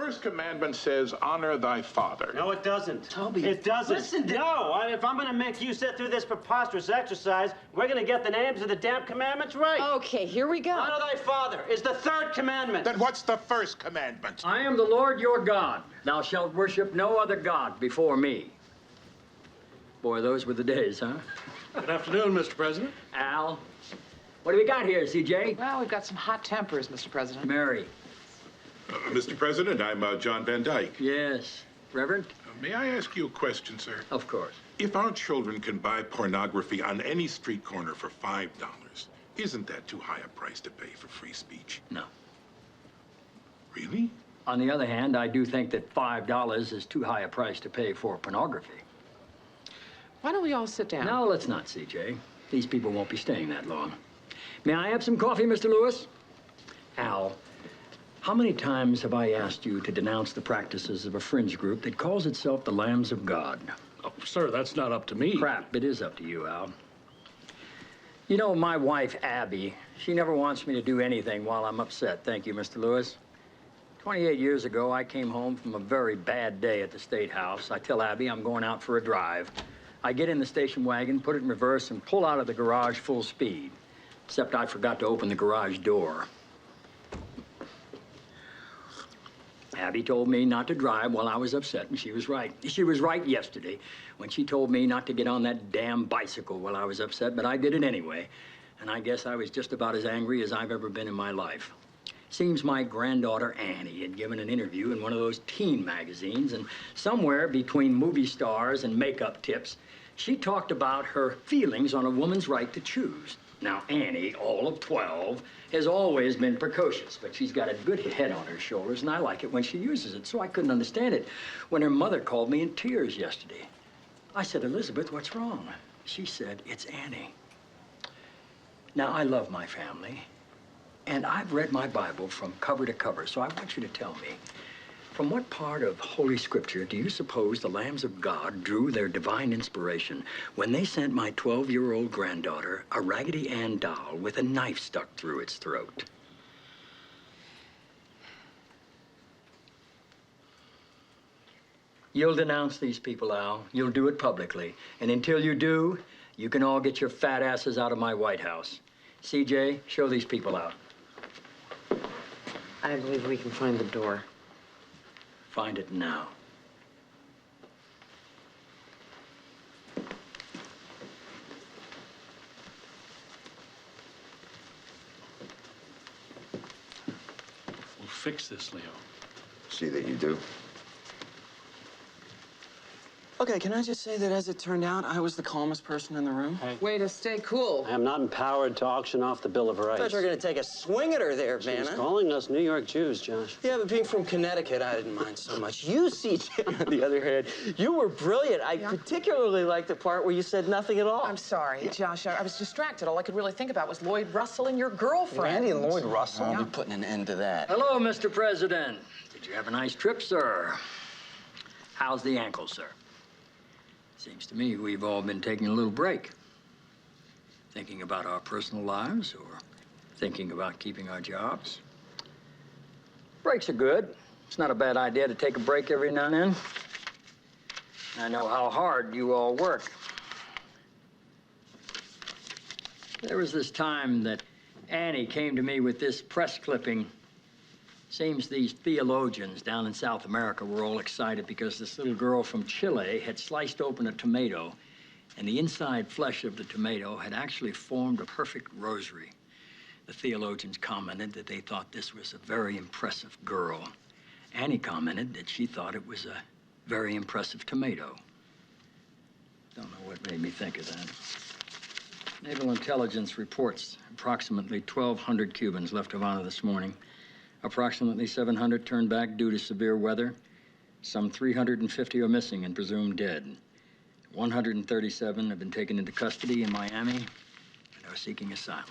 first commandment says, honor thy father. No, it doesn't. Toby, it doesn't. listen to... No, if I'm going to make you sit through this preposterous exercise, we're going to get the names of the damn commandments right. Okay, here we go. Honor thy father is the third commandment. Then what's the first commandment? I am the Lord your God. Thou shalt worship no other God before me. Boy, those were the days, huh? Good afternoon, Mr. President. Al, what do we got here, CJ? Well, we've got some hot tempers, Mr. President. Mary. Mr. President, I'm John Van Dyke. Yes. Reverend? May I ask you a question, sir? Of course. If our children can buy pornography on any street corner for $5, isn't that too high a price to pay for free speech? No. Really? On the other hand, I do think that $5 is too high a price to pay for pornography. Why don't we all sit down? No, let's not, CJ. These people won't be staying that long. May I have some coffee, Mr. Lewis? Al, how many times have I asked you to denounce the practices of a fringe group that calls itself the Lambs of God? Oh, sir, that's not up to me. Crap, it is up to you, Al. You know, my wife, Abby, she never wants me to do anything while I'm upset. Thank you, Mr. Lewis. 28 years ago, I came home from a very bad day at the State House. I tell Abby I'm going out for a drive. I get in the station wagon, put it in reverse, and pull out of the garage full speed. Except I forgot to open the garage door. Abby told me not to drive while I was upset, and she was right. She was right yesterday when she told me not to get on that damn bicycle while I was upset, but I did it anyway. And I guess I was just about as angry as I've ever been in my life. Seems my granddaughter Annie had given an interview in one of those teen magazines, and somewhere between movie stars and makeup tips, she talked about her feelings on a woman's right to choose. Now, Annie, all of 12, has always been precocious, but she's got a good head on her shoulders, and I like it when she uses it, so I couldn't understand it when her mother called me in tears yesterday. I said, Elizabeth, what's wrong? She said, it's Annie. Now, I love my family, and I've read my Bible from cover to cover, so I want you to tell me, from what part of Holy Scripture do you suppose the Lambs of God drew their divine inspiration when they sent my 12-year-old granddaughter a Raggedy Ann doll with a knife stuck through its throat? You'll denounce these people, Al. You'll do it publicly. And until you do, you can all get your fat asses out of my White House. CJ, show these people out. I believe we can find the door. Find it now. We'll fix this, Leo. See that you do. Okay, can I just say that as it turned out, I was the calmest person in the room? Way to stay cool. I am not empowered to auction off the Bill of Rights. I thought you were going to take a swing at her there, She's Vanna. calling us New York Jews, Josh. Yeah, but being from Connecticut, I didn't mind so much. You, CJ, on the other hand, you were brilliant. I particularly liked the part where you said nothing at all. I'm sorry, Josh. I was distracted. All I could really think about was Lloyd Russell and your girlfriend. Randy and Lloyd Russell will Yeah. be putting an end to that. Hello, Mr. President. Did you have a nice trip, sir? How's the ankle, sir? Seems to me we've all been taking a little break. Thinking about our personal lives or thinking about keeping our jobs. Breaks are good. It's not a bad idea to take a break every now and then. I know how hard you all work. There was this time that Annie came to me with this press clipping. Seems these theologians down in South America were all excited because this little girl from Chile had sliced open a tomato, and the inside flesh of the tomato had actually formed a perfect rosary. The theologians commented that they thought this was a very impressive girl. Annie commented that she thought it was a very impressive tomato. Don't know what made me think of that. Naval intelligence reports approximately 1,200 Cubans left Havana this morning. Approximately 700 turned back due to severe weather. Some 350 are missing and presumed dead. 137 have been taken into custody in Miami and are seeking asylum.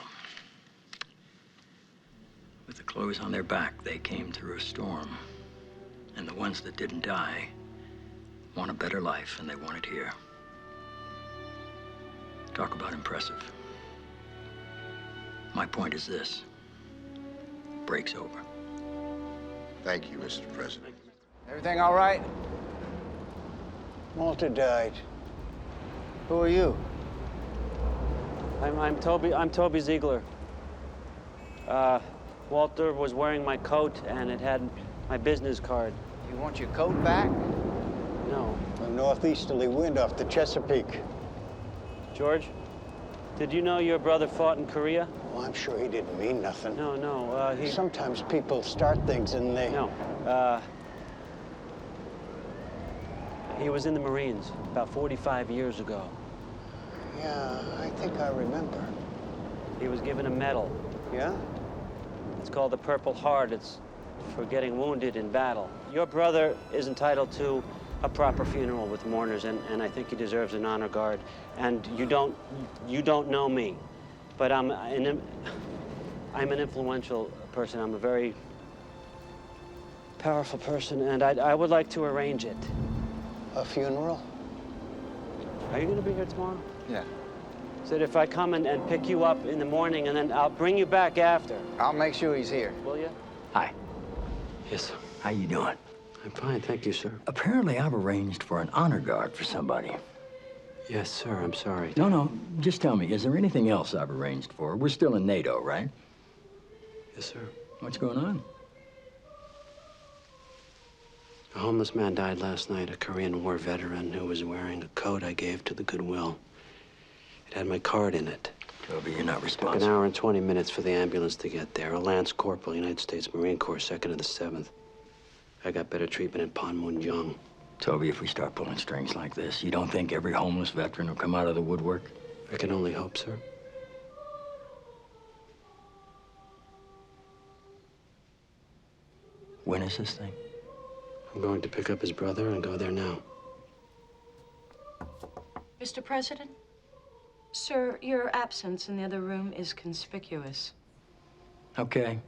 With the clothes on their back, they came through a storm. And the ones that didn't die want a better life, and they want it here. Talk about impressive. My point is this: break's over. Thank you, Mr. President. Everything all right? Walter died. Who are you? I'm Toby Ziegler. Walter was wearing my coat, and it had my business card. You want your coat back? No. A northeasterly wind off the Chesapeake. George, did you know your brother fought in Korea? Well, I'm sure he didn't mean nothing. No, he... Sometimes people start things and they... No, he was in the Marines about 45 years ago. Yeah, I think I remember. He was given a medal. Yeah? It's called the Purple Heart. It's for getting wounded in battle. Your brother is entitled to a proper funeral with mourners, and I think he deserves an honor guard. And you don't know me, but I'm an influential person. I'm a very powerful person, and I would like to arrange it. A funeral? Are you going to be here tomorrow? Yeah. So if I come and pick you up in the morning, and then I'll bring you back after. I'll make sure he's here. Will you? Hi. Yes. How you doing? I'm fine, thank you, sir. Apparently, I've arranged for an honor guard for somebody. Yes, sir, I'm sorry. No, just tell me, is there anything else I've arranged for? We're still in NATO, right? Yes, sir. What's going on? A homeless man died last night, a Korean War veteran who was wearing a coat I gave to the Goodwill. It had my card in it. Toby, you're not Took responsible. an hour and 20 minutes for the ambulance to get there. A Lance Corporal, United States Marine Corps, 2nd of the 7th. I got better treatment in Panmunjom. Toby, if we start pulling strings like this, you don't think every homeless veteran will come out of the woodwork? I can only hope, sir. When is this thing? I'm going to pick up his brother and go there now. Mr. President? Sir, your absence in the other room is conspicuous. Okay.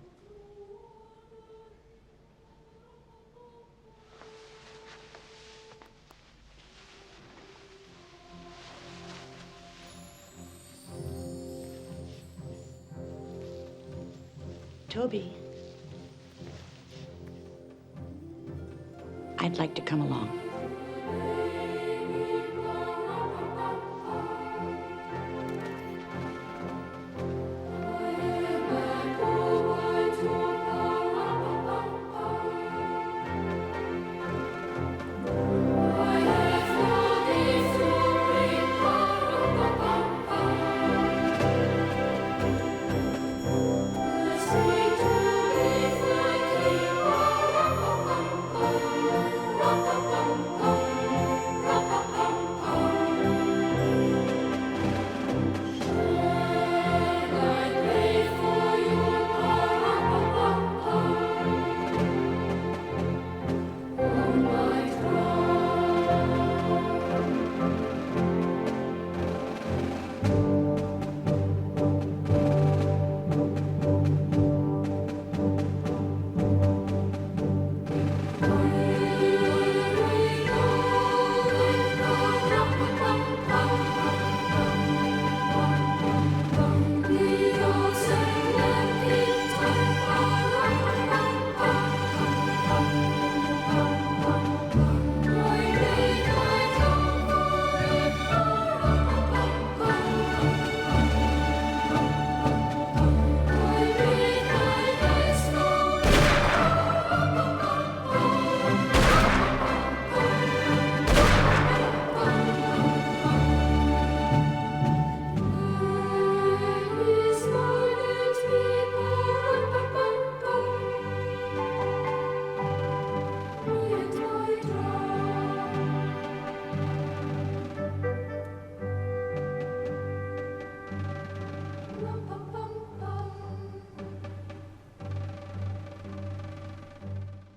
Toby, I'd like to come along.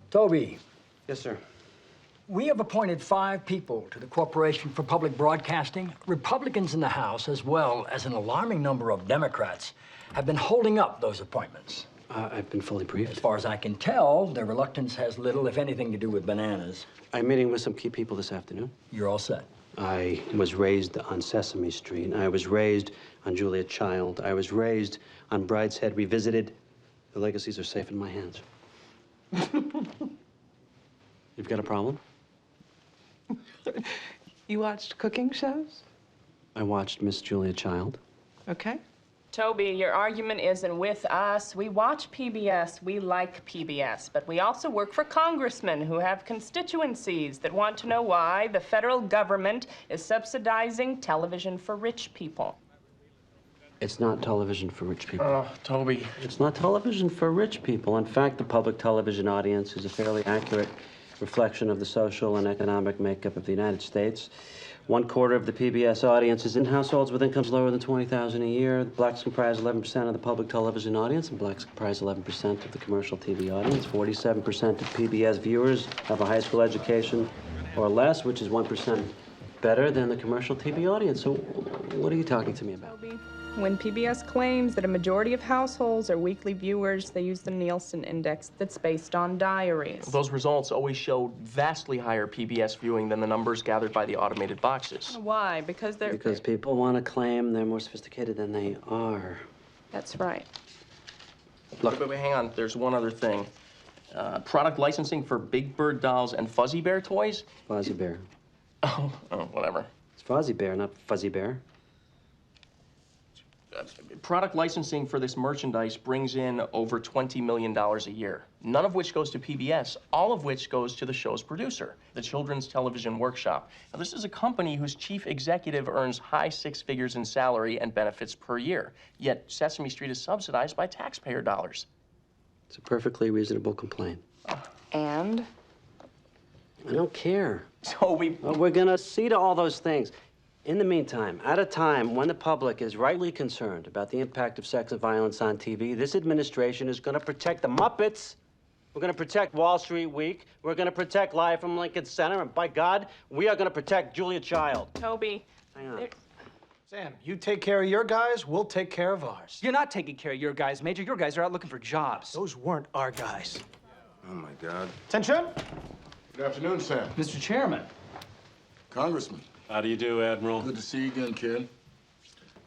Toby, Yes, sir. we have appointed 5 people to the Corporation for Public Broadcasting. Republicans in the House, as well as an alarming number of Democrats, have been holding up those appointments. I've been fully briefed. As far as I can tell, their reluctance has little, if anything, to do with bananas. I'm meeting with some key people this afternoon. You're all set. I was raised on Sesame Street. I was raised on Julia Child. I was raised on Brideshead Revisited. The legacies are safe in my hands. You've got a problem? You watched cooking shows? I watched Miss Julia Child. Okay. Toby, your argument isn't with us. We watch PBS, we like PBS, but we also work for congressmen who have constituencies that want to know why the federal government is subsidizing television for rich people. It's not television for rich people. Oh, Toby. It's not television for rich people. In fact, the public television audience is a fairly accurate reflection of the social and economic makeup of the United States. 1/4 of the PBS audience is in households with incomes lower than $20,000 a year. Blacks comprise 11% of the public television audience, and blacks comprise 11% of the commercial TV audience. 47% of PBS viewers have a high school education or less, which is 1% better than the commercial TV audience. So what are you talking to me about? Toby, when PBS claims that a majority of households are weekly viewers, they use the Nielsen index that's based on diaries. Those results always showed vastly higher PBS viewing than the numbers gathered by the automated boxes. Why? Because they're... Because people want to claim they're more sophisticated than they are. That's right. Look, wait, hang on. There's one other thing. Product licensing for Big Bird dolls and Fuzzy Bear toys? Fuzzy Bear. Oh, whatever. It's Fuzzy Bear, not Fuzzy Bear. Product licensing for this merchandise brings in over $20 million a year, none of which goes to PBS, all of which goes to the show's producer, the Children's Television Workshop. Now, this is a company whose chief executive earns high six figures in salary and benefits per year, yet Sesame Street is subsidized by taxpayer dollars. It's a perfectly reasonable complaint. And? I don't care. So We're gonna see to all those things. In the meantime, at a time when the public is rightly concerned about the impact of sex and violence on TV, this administration is gonna protect the Muppets. We're gonna protect Wall Street Week. We're gonna protect Live from Lincoln Center. And by God, we are gonna protect Julia Child. Toby. Hang on. Sam, you take care of your guys, we'll take care of ours. You're not taking care of your guys, Major. Your guys are out looking for jobs. Those weren't our guys. Oh, my God. Attention! Good afternoon, Sam. Mr. Chairman. Congressman. How do you do, Admiral? Good to see you again, kid.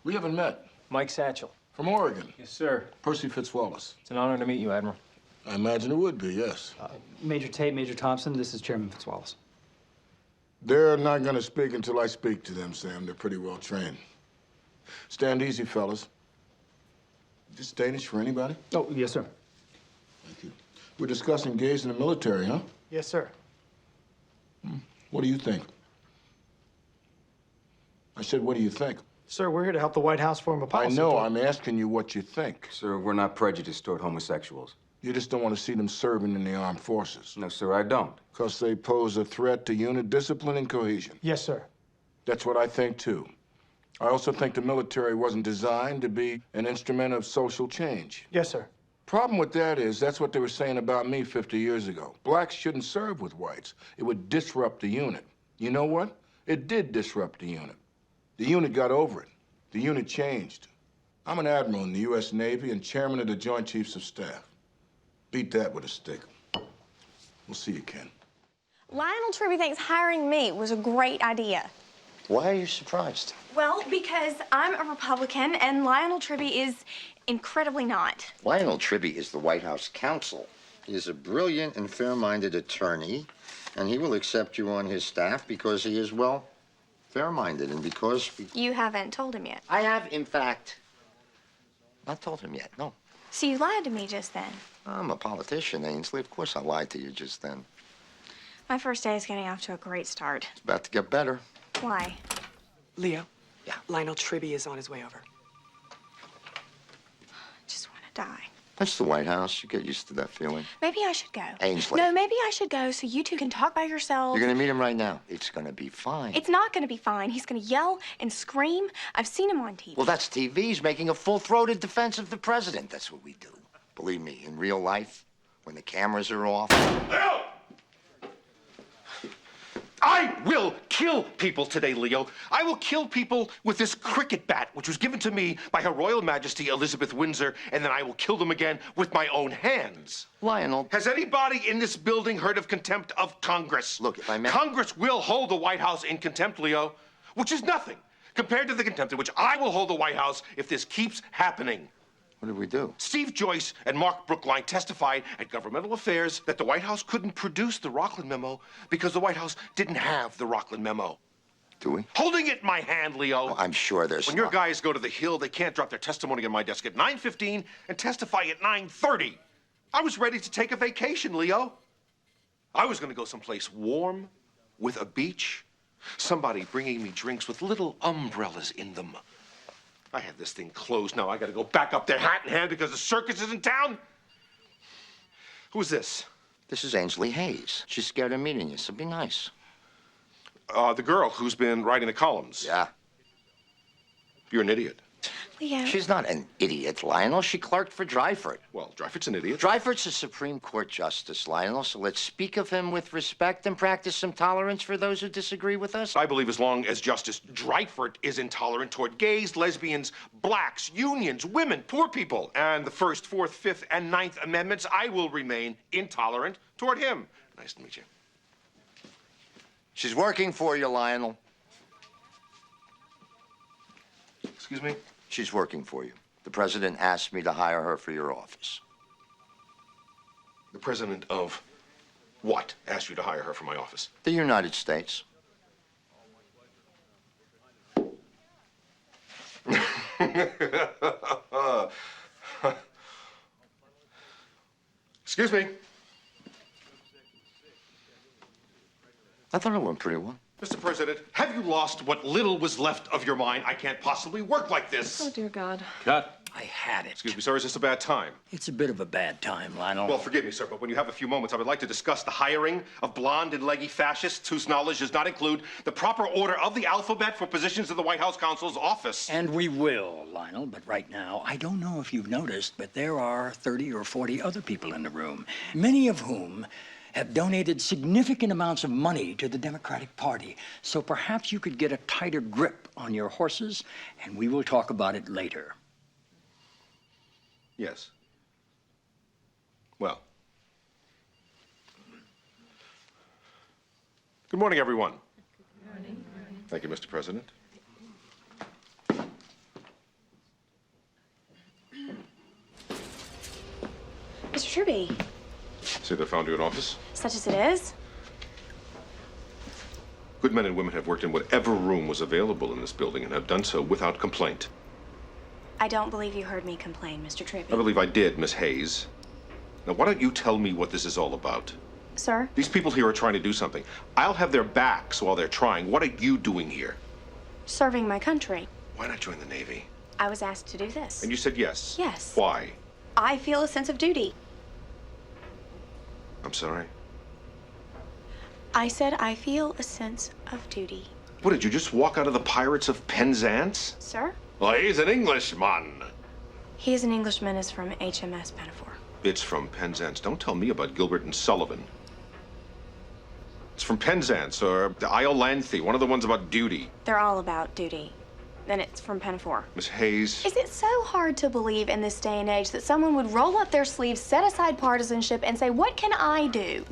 We haven't met. Mike Satchel. From Oregon. Yes, sir. Percy Fitzwallace. It's an honor to meet you, Admiral. I imagine it would be, yes. Major Tate, Major Thompson, this is Chairman Fitzwallace. They're not going to speak until I speak to them, Sam. They're pretty well trained. Stand easy, fellas. Is this Danish for anybody? Oh, yes, sir. Thank you. We're discussing gays in the military, huh? Yes, sir. What do you think? I said, what do you think? Sir, we're here to help the White House form a policy. I know. I'm asking you what you think. Sir, we're not prejudiced toward homosexuals. You just don't want to see them serving in the armed forces. No, sir, I don't. Because they pose a threat to unit discipline and cohesion. Yes, sir. That's what I think, too. I also think the military wasn't designed to be an instrument of social change. Yes, sir. Problem with that is that's what they were saying about me 50 years ago. Blacks shouldn't serve with whites. It would disrupt the unit. You know what? It did disrupt the unit. The unit got over it. The unit changed. I'm an admiral in the U.S. Navy and chairman of the Joint Chiefs of Staff. Beat that with a stick. We'll see you, Ken. Lionel Tribby thinks hiring me was a great idea. Why are you surprised? Well, because I'm a Republican and Lionel Tribby is incredibly not. Lionel Tribby is the White House counsel. He is a brilliant and fair-minded attorney, and he will accept you on his staff because he is, well, fair-minded and because... You haven't told him yet. I have, in fact, not told him yet, no. So you lied to me just then. I'm a politician, Ainsley. Of course I lied to you just then. My first day is getting off to a great start. It's about to get better. Why? Leo. Yeah? Lionel Tribby is on his way over. I just want to die. That's the White House. You get used to that feeling. Maybe I should go. Ainsley. No, maybe I should go so you two can talk by yourselves. You're gonna meet him right now. It's gonna be fine. It's not going to be fine. He's going to yell and scream. I've seen him on TV. Well, that's TV. He's making a full-throated defense of the president. That's what we do. Believe me, in real life, when the cameras are off... Leo! I will kill people today, Leo. I will kill people with this cricket bat, which was given to me by Her Royal Majesty Elizabeth Windsor, and then I will kill them again with my own hands. Lionel... Has anybody in this building heard of contempt of Congress? Look, if I may... Congress will hold the White House in contempt, Leo, which is nothing compared to the contempt in which I will hold the White House if this keeps happening. What did we do? Steve Joyce and Mark Brookline testified at Governmental Affairs that the White House couldn't produce the Rockland memo because the White House didn't have the Rockland memo. Do we? Holding it in my hand, Leo. Oh, I'm sure there's... When your guys go to the Hill, they can't drop their testimony on my desk at 9:15 and testify at 9:30. I was ready to take a vacation, Leo. I was going to go someplace warm with a beach. Somebody bringing me drinks with little umbrellas in them. I had this thing closed. Now I got to go back up there hat in hand because the circus is in town. Who's this? This is Angelie Hayes. She's scared of meeting you, so be nice. The girl who's been writing the columns. Yeah. You're an idiot. Leo. She's not an idiot, Lionel. She clerked for Dryford. Well, Dryford's an idiot. Dryford's a Supreme Court justice, Lionel, so let's speak of him with respect and practice some tolerance for those who disagree with us. I believe as long as Justice Dryford is intolerant toward gays, lesbians, blacks, unions, women, poor people, and the First, Fourth, Fifth, and Ninth Amendments, I will remain intolerant toward him. Nice to meet you. She's working for you, Lionel. Excuse me? She's working for you. The president asked me to hire her for your office. The president of what asked you to hire her for my office? The United States. Excuse me. I thought it went pretty well. Mr. President, have you lost what little was left of your mind? I can't possibly work like this. Oh, dear God. Cut. I had it. Excuse me, sir, is this a bad time? It's a bit of a bad time, Lionel. Well, forgive me, sir, but when you have a few moments, I would like to discuss the hiring of blonde and leggy fascists whose knowledge does not include the proper order of the alphabet for positions in the White House counsel's office. And we will, Lionel, but right now, I don't know if you've noticed, but there are 30 or 40 other people in the room, many of whom have donated significant amounts of money to the Democratic Party. So perhaps you could get a tighter grip on your horses, and we will talk about it later. Yes. Well. Good morning, everyone. Good morning. Thank you, Mr. President. Mr. Truby. See, they found you in office. Such as it is. Good men and women have worked in whatever room was available in this building and have done so without complaint. I don't believe you heard me complain, Mr. Truby. I believe I did, Miss Hayes. Now, why don't you tell me what this is all about? Sir? These people here are trying to do something. I'll have their backs while they're trying. What are you doing here? Serving my country. Why not join the Navy? I was asked to do this. And you said yes? Yes. Why? I feel a sense of duty. I'm sorry. I said I feel a sense of duty. What, did you just walk out of the Pirates of Penzance? Sir? Well, he's an Englishman. He is an Englishman, is from HMS Pinafore. It's from Penzance. Don't tell me about Gilbert and Sullivan. It's from Penzance or the Isle Lanthe, one of the ones about duty. They're all about duty. And it's from Pinafore. Miss Hayes. Is it so hard to believe in this day and age that someone would roll up their sleeves, set aside partisanship, and say, what can I do?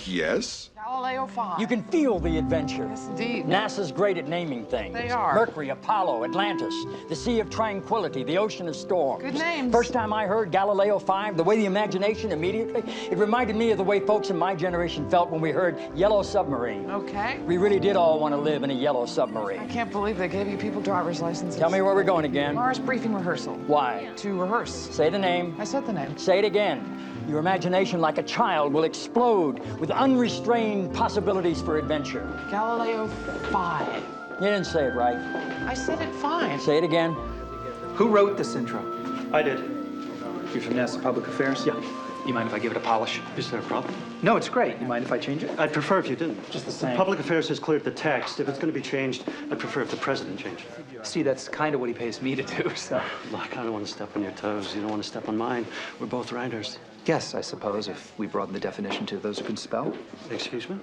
Yes. Galileo 5. You can feel the adventure. Yes, indeed. NASA's great at naming things. They are. Mercury, Apollo, Atlantis, the Sea of Tranquility, the Ocean of Storms. Good names. First time I heard Galileo 5, the way the imagination immediately, it reminded me of the way folks in my generation felt when we heard Yellow Submarine. Okay. We really did all want to live in a yellow submarine. I can't believe they gave you people driver's licenses. Tell me where we're going again. Mars briefing rehearsal. Why? To rehearse. Say the name. I said the name. Say it again. Your imagination, like a child, will explode with unrestrained possibilities for adventure. Galileo 5. You didn't say it right. I said it fine. Say it again. Who wrote this intro? I did. You're from NASA Public Affairs? Yeah. You mind if I give it a polish? Is there a problem? No, it's great. You mind if I change it? I'd prefer if you didn't. Just the same. Public Affairs has cleared the text. If it's going to be changed, I'd prefer if the president changed it. See, that's kind of what he pays me to do, so. Look, I don't want to step on your toes. You don't want to step on mine. We're both writers. Yes, I suppose, if we broaden the definition to those who can spell. Excuse me?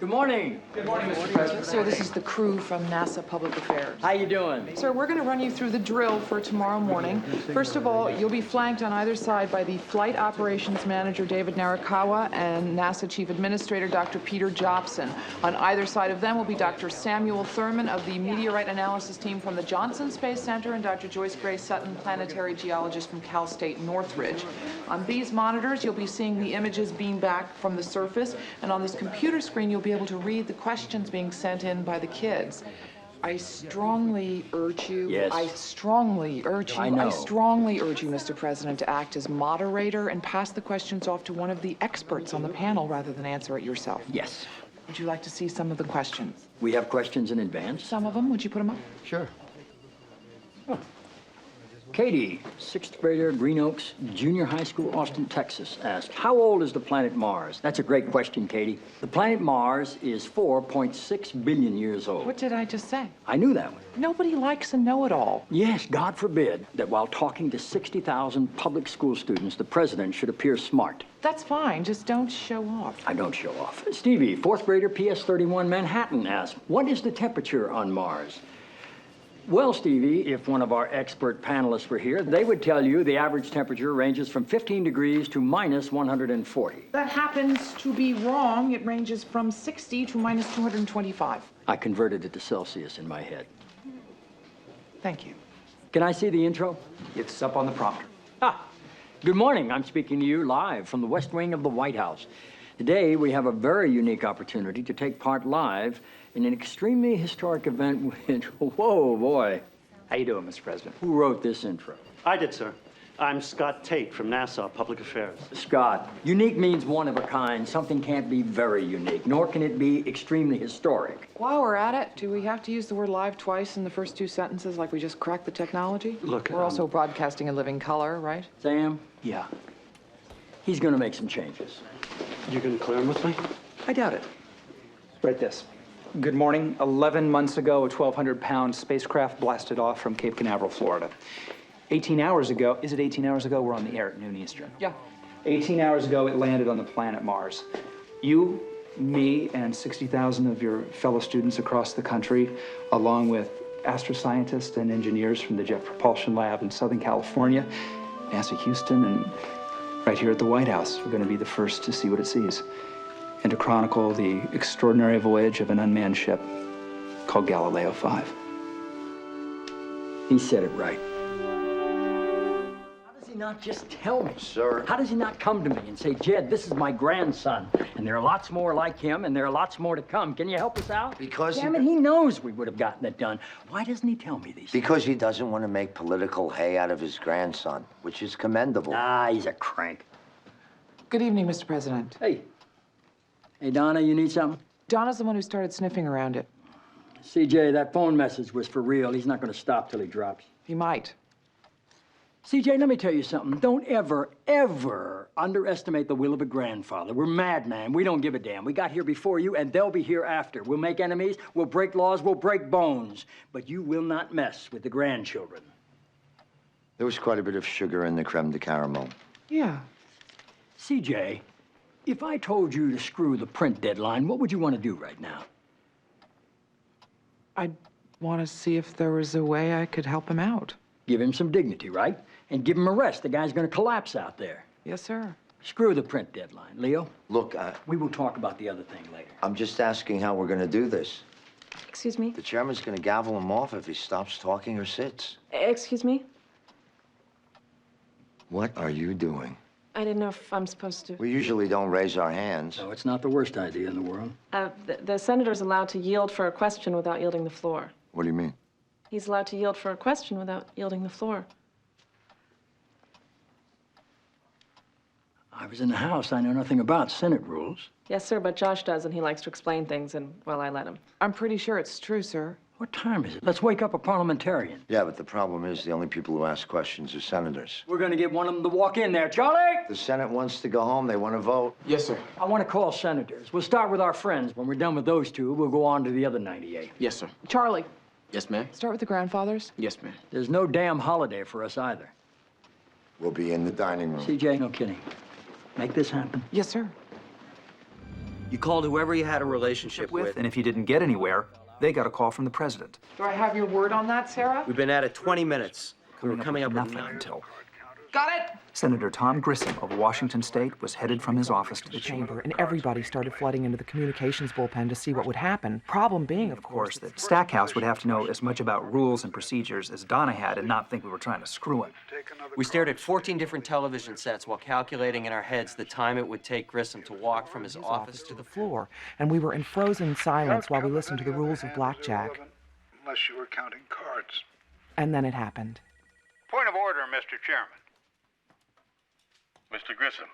Good morning. Good morning, Mr. President. Sir, this is the crew from NASA Public Affairs. How you doing? Sir, we're going to run you through the drill for tomorrow morning. First of all, you'll be flanked on either side by the Flight Operations Manager, David Narakawa, and NASA Chief Administrator, Dr. Peter Jobson. On either side of them will be Dr. Samuel Thurman of the Meteorite Analysis Team from the Johnson Space Center and Dr. Joyce Gray Sutton, planetary geologist from Cal State Northridge. On these monitors, you'll be seeing the images beamed back from the surface, and on this computer screen, you'll be able to read the questions being sent in by the kids. I strongly urge you. Yes. I strongly urge you. I know. I strongly urge you, Mr. President, to act as moderator and pass the questions off to one of the experts on the panel rather than answer it yourself. Yes. Would you like to see some of the questions? We have questions in advance. Some of them. Would you put them up? Sure. Katie, 6th grader, Green Oaks, Junior High School, Austin, Texas, asked, how old is the planet Mars? That's a great question, Katie. The planet Mars is 4.6 billion years old. What did I just say? I knew that one. Nobody likes a know-it-all. Yes, God forbid that while talking to 60,000 public school students, the president should appear smart. That's fine. Just don't show off. I don't show off. Stevie, 4th grader, PS 31, Manhattan, asked, what is the temperature on Mars? Well, Stevie, if one of our expert panelists were here, they would tell you the average temperature ranges from 15 degrees to minus 140. That happens to be wrong. It ranges from 60 to minus 225. I converted it to Celsius in my head. Thank you. Can I see the intro? It's up on the prompter. Good morning. I'm speaking to you live from the West Wing of the White House. Today, we have a very unique opportunity to take part live in an extremely historic event which, whoa, boy. How you doing, Mr. President? Who wrote this intro? I did, sir. I'm Scott Tate from NASA Public Affairs. Scott, unique means one of a kind. Something can't be very unique, nor can it be extremely historic. While we're at it, do we have to use the word live twice in the first two sentences like we just cracked the technology? Look, we're also broadcasting in living color, right? Sam? Yeah. He's gonna make some changes. You can clear him with me? I doubt it. Write this. Good morning. 11 months ago, a 1,200-pound spacecraft blasted off from Cape Canaveral, Florida. 18 hours ago, is it 18 hours ago? We're on the air at noon Eastern. Yeah. 18 hours ago, it landed on the planet Mars. You, me, and 60,000 of your fellow students across the country, along with astroscientists and engineers from the Jet Propulsion Lab in Southern California, NASA Houston, and right here at the White House, we're going to be the first to see what it sees and to chronicle the extraordinary voyage of an unmanned ship called Galileo 5. He said it right. How does he not just tell me? Sir. How does he not come to me and say, Jed, this is my grandson, and there are lots more like him, and there are lots more to come. Can you help us out? Because Damn it, he knows we would have gotten it done. Why doesn't he tell me these things? Because he doesn't want to make political hay out of his grandson, which is commendable. Ah, he's a crank. Good evening, Mr. President. Hey. Hey, Donna, you need something? Donna's the one who started sniffing around it. CJ, that phone message was for real. He's not going to stop till he drops. He might. CJ, let me tell you something. Don't ever, ever underestimate the will of a grandfather. We're madman. We don't give a damn. We got here before you, and they'll be here after. We'll make enemies, we'll break laws, we'll break bones. But you will not mess with the grandchildren. There was quite a bit of sugar in the creme de caramel. Yeah. CJ, if I told you to screw the print deadline, what would you want to do right now? I'd want to see if there was a way I could help him out. Give him some dignity, right? And give him a rest. The guy's going to collapse out there. Yes, sir. Screw the print deadline. Leo? Look, we will talk about the other thing later. I'm just asking how we're going to do this. Excuse me? The chairman's going to gavel him off if he stops talking or sits. Excuse me? What are you doing? I didn't know if I'm supposed to. We usually don't raise our hands. No, it's not the worst idea in the world. The senator's allowed to yield for a question without yielding the floor. What do you mean? He's allowed to yield for a question without yielding the floor. I was in the House. I know nothing about Senate rules. Yes, sir, but Josh does, and he likes to explain things, and, well, I let him. I'm pretty sure it's true, sir. What time is it? Let's wake up a parliamentarian. Yeah, but the problem is the only people who ask questions are senators. We're going to get one of them to walk in there. Charlie! The Senate wants to go home. They want to vote. Yes, sir. I want to call senators. We'll start with our friends. When we're done with those two, we'll go on to the other 98. Yes, sir. Charlie. Yes, ma'am. Start with the grandfathers. Yes, ma'am. There's no damn holiday for us either. We'll be in the dining room. CJ, no kidding. Make this happen. Yes, sir. You called whoever you had a relationship with. And if you didn't get anywhere, they got a call from the president. Do I have your word on that, Sarah? We've been at it 20 minutes. We're coming up with nothing nothing. until Got it? Senator Tom Grissom of Washington State was headed from his office to the chamber. And everybody started flooding into the communications bullpen to see what would happen. Problem being, of course, that Stackhouse would have to know as much about rules and procedures as Donna had and not think we were trying to screw him. We stared at 14 different television sets while calculating in our heads the time it would take Grissom to walk from his office to the floor, and we were in frozen silence while we listened to the rules of blackjack. Unless you were counting cards. And then it happened. Point of order, Mr. Chairman. Mr. Grissom.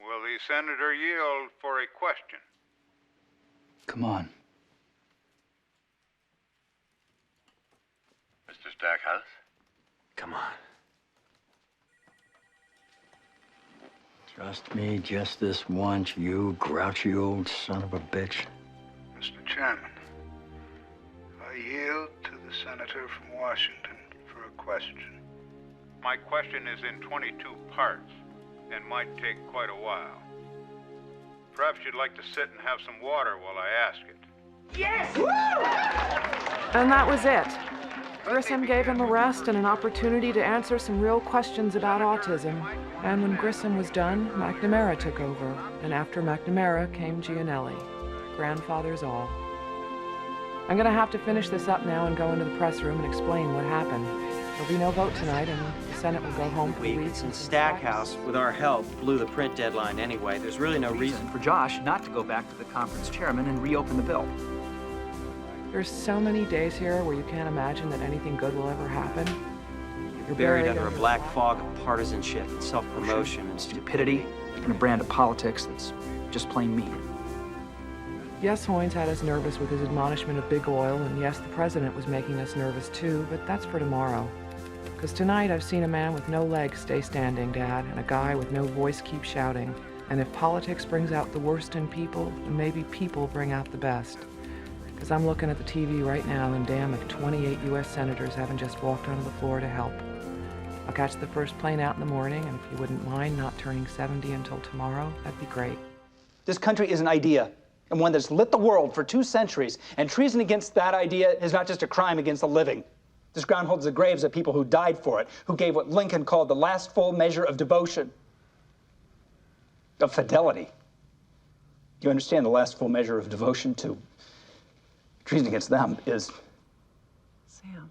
Will the senator yield for a question? Come on. Mr. Stackhouse? Come on. Trust me just this once, you grouchy old son of a bitch. Mr. Chairman, I yield to the senator from Washington for a question. My question is in 22 parts and might take quite a while. Perhaps you'd like to sit and have some water while I ask it. Yes! And that was it. Grissom gave him a rest and an opportunity to answer some real questions about autism. And when Grissom was done, McNamara took over. And after McNamara came Gianelli. Grandfather's all. I'm gonna have to finish this up now and go into the press room and explain what happened. There'll be no vote tonight, and the Senate will go home for weeks. And Stackhouse, with our help, blew the print deadline anyway. There's really no reason for Josh not to go back to the conference chairman and reopen the bill. There's so many days here where you can't imagine that anything good will ever happen. You're buried under a black fog of partisanship and self-promotion and stupidity and a brand of politics that's just plain mean. Yes, Hoynes had us nervous with his admonishment of big oil, and yes, the president was making us nervous too, but that's for tomorrow. Because tonight I've seen a man with no legs stay standing, Dad, and a guy with no voice keep shouting. And if politics brings out the worst in people, then maybe people bring out the best. Because I'm looking at the TV right now, and damn if 28 U.S. senators haven't just walked onto the floor to help. I'll catch the first plane out in the morning, and if you wouldn't mind not turning 70 until tomorrow, that'd be great. This country is an idea, and one that's lit the world for 2 centuries, and treason against that idea is not just a crime against the living. This ground holds the graves of people who died for it, who gave what Lincoln called the last full measure of devotion, of fidelity. You understand the last full measure of devotion to treason against them is... Sam.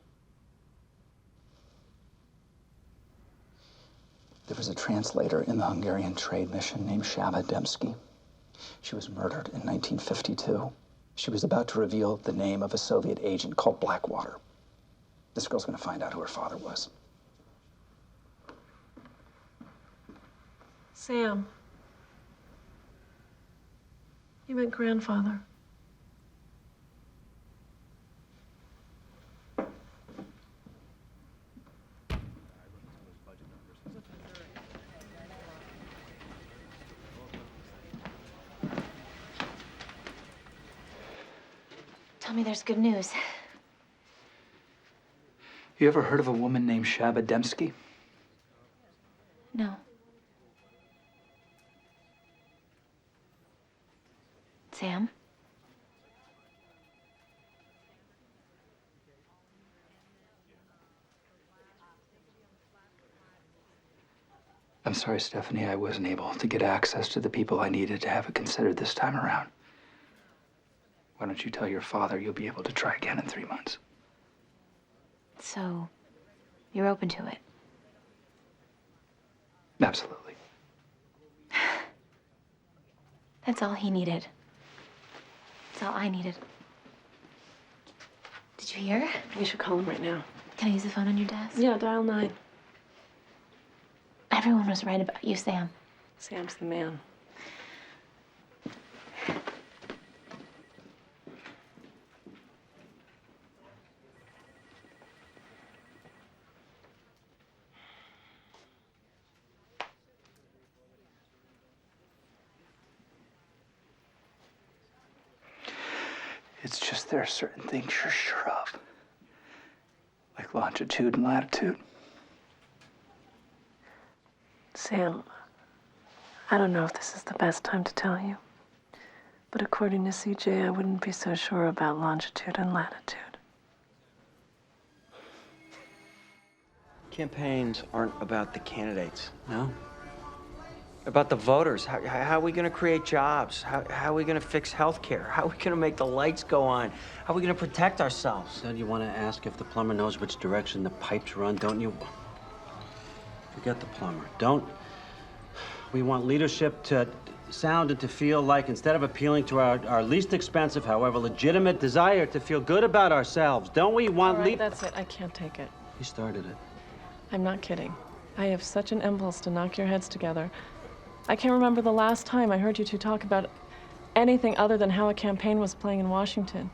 There was a translator in the Hungarian trade mission named Shava Demski. She was murdered in 1952. She was about to reveal the name of a Soviet agent called Blackwater. This girl's gonna find out who her father was. Sam. You meant grandfather. Tell me there's good news. You ever heard of a woman named Shava Demski? No. Sam? I'm sorry, Stephanie, I wasn't able to get access to the people I needed to have it considered this time around. Why don't you tell your father you'll be able to try again in 3 months? So, you're open to it? Absolutely. That's all he needed. That's all I needed. Did you hear? We should call him right now. Can I use the phone on your desk? Yeah, dial 9. Everyone was right about you, Sam. Sam's the man. It's just there are certain things you're sure of. Like longitude and latitude. Sam, I don't know if this is the best time to tell you, but according to CJ, I wouldn't be so sure about longitude and latitude. Campaigns aren't about the candidates, no? About the voters. How are we going to create jobs? How are we going to fix health care? How are we going to make the lights go on? How are we going to protect ourselves? Said you want to ask if the plumber knows which direction the pipes run, don't you? Forget the plumber. We want leadership to sound and to feel like, instead of appealing to our least expensive, however legitimate desire to feel good about ourselves, don't we want All right, that's it. I can't take it. He started it. I'm not kidding. I have such an impulse to knock your heads together. I can't remember the last time I heard you two talk about anything other than how a campaign was playing in Washington.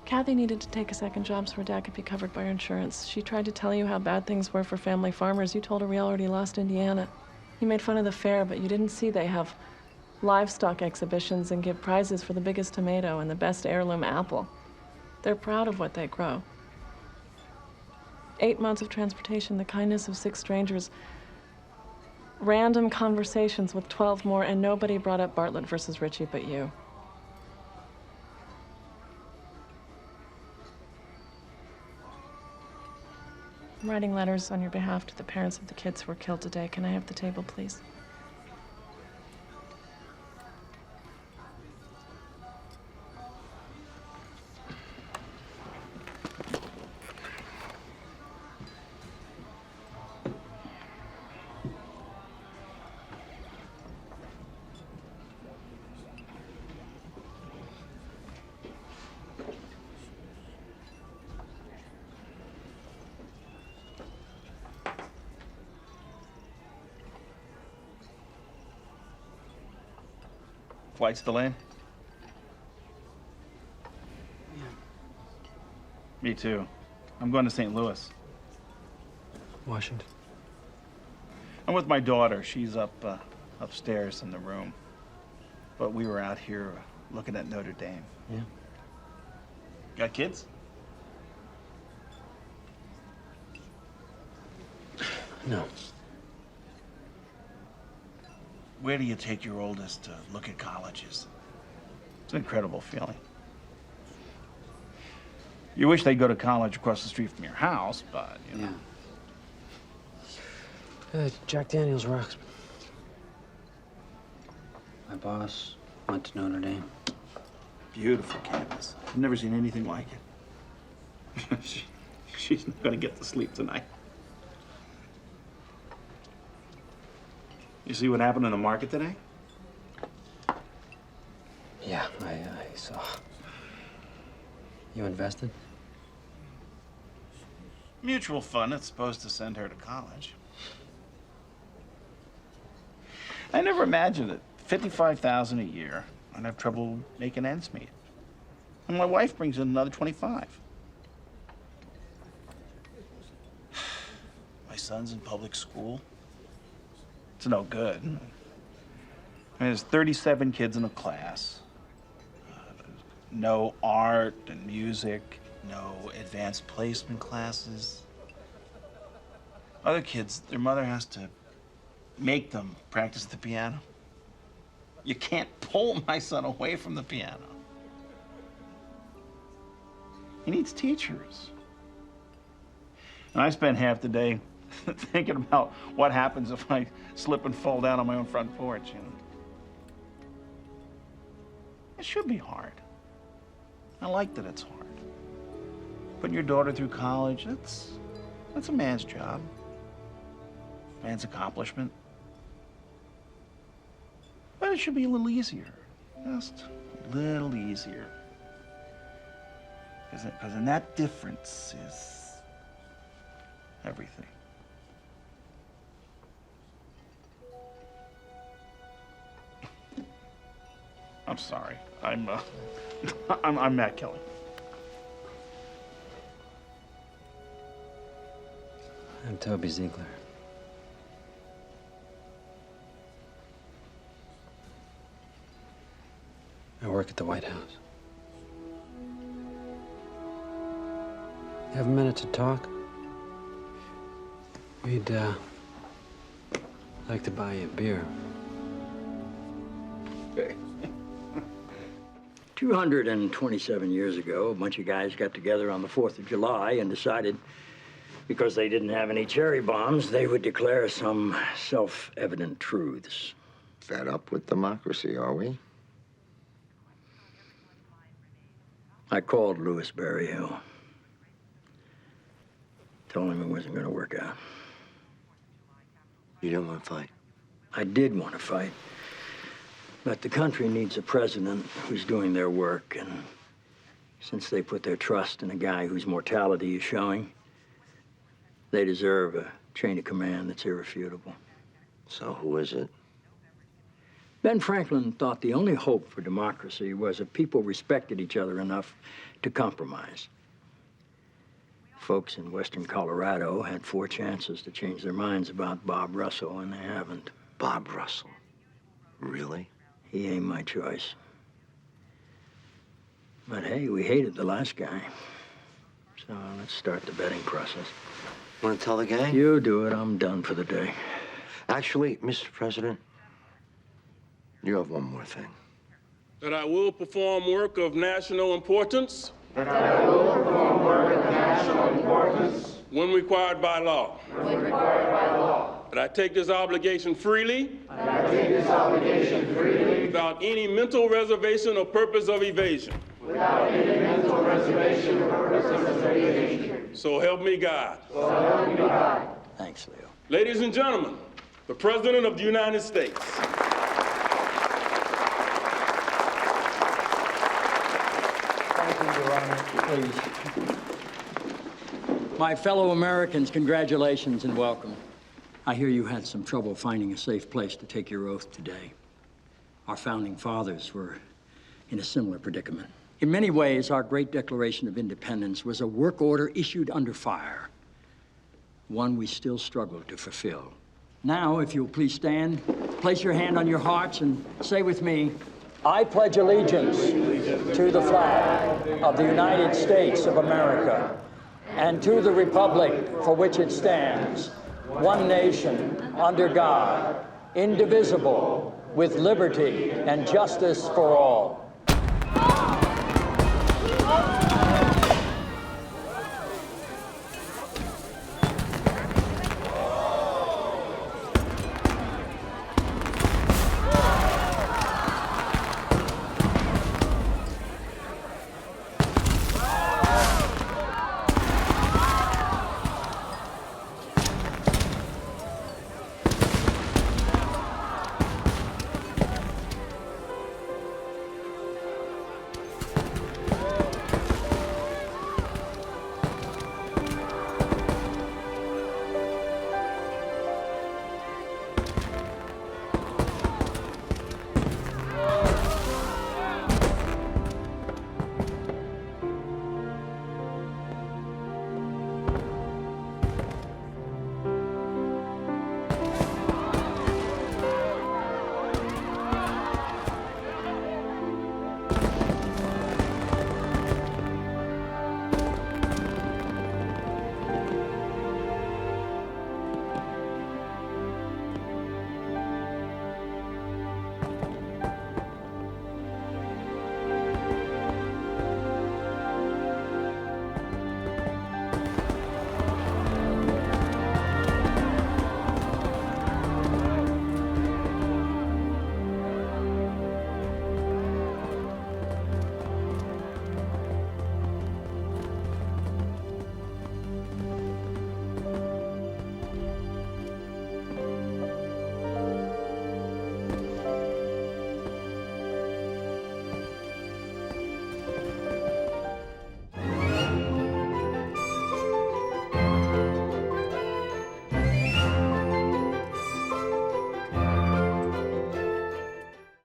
Kathy needed to take a second job so her dad could be covered by her insurance. She tried to tell you how bad things were for family farmers. You told her we already lost Indiana. You made fun of the fair, but you didn't see they have livestock exhibitions and give prizes for the biggest tomato and the best heirloom apple. They're proud of what they grow. 8 months of transportation, the kindness of 6 strangers, random conversations with 12 more, and nobody brought up Bartlett versus Ritchie but you. I'm writing letters on your behalf to the parents of the kids who were killed today. Can I have the table, please? Flight still in? Yeah. Me too. I'm going to St. Louis. Washington. I'm with my daughter. She's upstairs in the room. But we were out here looking at Notre Dame. Yeah. Got kids? No. Where do you take your oldest to look at colleges? It's an incredible feeling. You wish they'd go to college across the street from your house, but, you know. Jack Daniels rocks. My boss went to Notre Dame. Beautiful campus. I've never seen anything like it. She's not going to get to sleep tonight. You see what happened in the market today? Yeah, I saw. You invested? Mutual fund that's supposed to send her to college. I never imagined it. $55,000 a year. I'd have trouble making ends meet. And my wife brings in another 25. My son's in public school. It's no good. I mean, there's 37 kids in a class. No art and music, no advanced placement classes. Other kids, their mother has to make them practice the piano. You can't pull my son away from the piano. He needs teachers. And I spend half the day thinking about what happens if I slip and fall down on my own front porch, you know. It should be hard. I like that it's hard. Putting your daughter through college, that's a man's job. Man's accomplishment. But it should be a little easier. Just a little easier. Because in that difference is everything. I'm sorry. I'm Matt Kelly. I'm Toby Ziegler. I work at the White House. You have a minute to talk? We'd like to buy you a beer. Okay. 227 years ago, a bunch of guys got together on the 4th of July and decided because they didn't have any cherry bombs, they would declare some self-evident truths. Fed up with democracy, are we? I called Louis Berryhill. Told him it wasn't going to work out. You don't want to fight? I did want to fight. But the country needs a president who's doing their work, and since they put their trust in a guy whose mortality is showing, they deserve a chain of command that's irrefutable. So who is it? Ben Franklin thought the only hope for democracy was if people respected each other enough to compromise. Folks in western Colorado had 4 chances to change their minds about Bob Russell, and they haven't. Bob Russell? Really? He ain't my choice. But hey, we hated the last guy. So let's start the betting process. Want to tell the gang? You do it. I'm done for the day. Actually, Mr. President, you have one more thing. That I will perform work of national importance. That I will perform work of national importance. When required by law. When required by law. That I take this obligation freely. That I take this obligation freely. Without any mental reservation or purpose of evasion. Without any mental reservation or purpose of evasion. So help me God. So help me God. Thanks, Leo. Ladies and gentlemen, the President of the United States. Thank you, Your Honor. Please. My fellow Americans, congratulations and welcome. I hear you had some trouble finding a safe place to take your oath today. Our founding fathers were in a similar predicament. In many ways, our great Declaration of Independence was a work order issued under fire, one we still struggle to fulfill. Now, if you'll please stand, place your hand on your hearts and say with me, I pledge allegiance to the flag of the United States of America and to the republic for which it stands, one nation, under God, indivisible, with liberty and justice for all.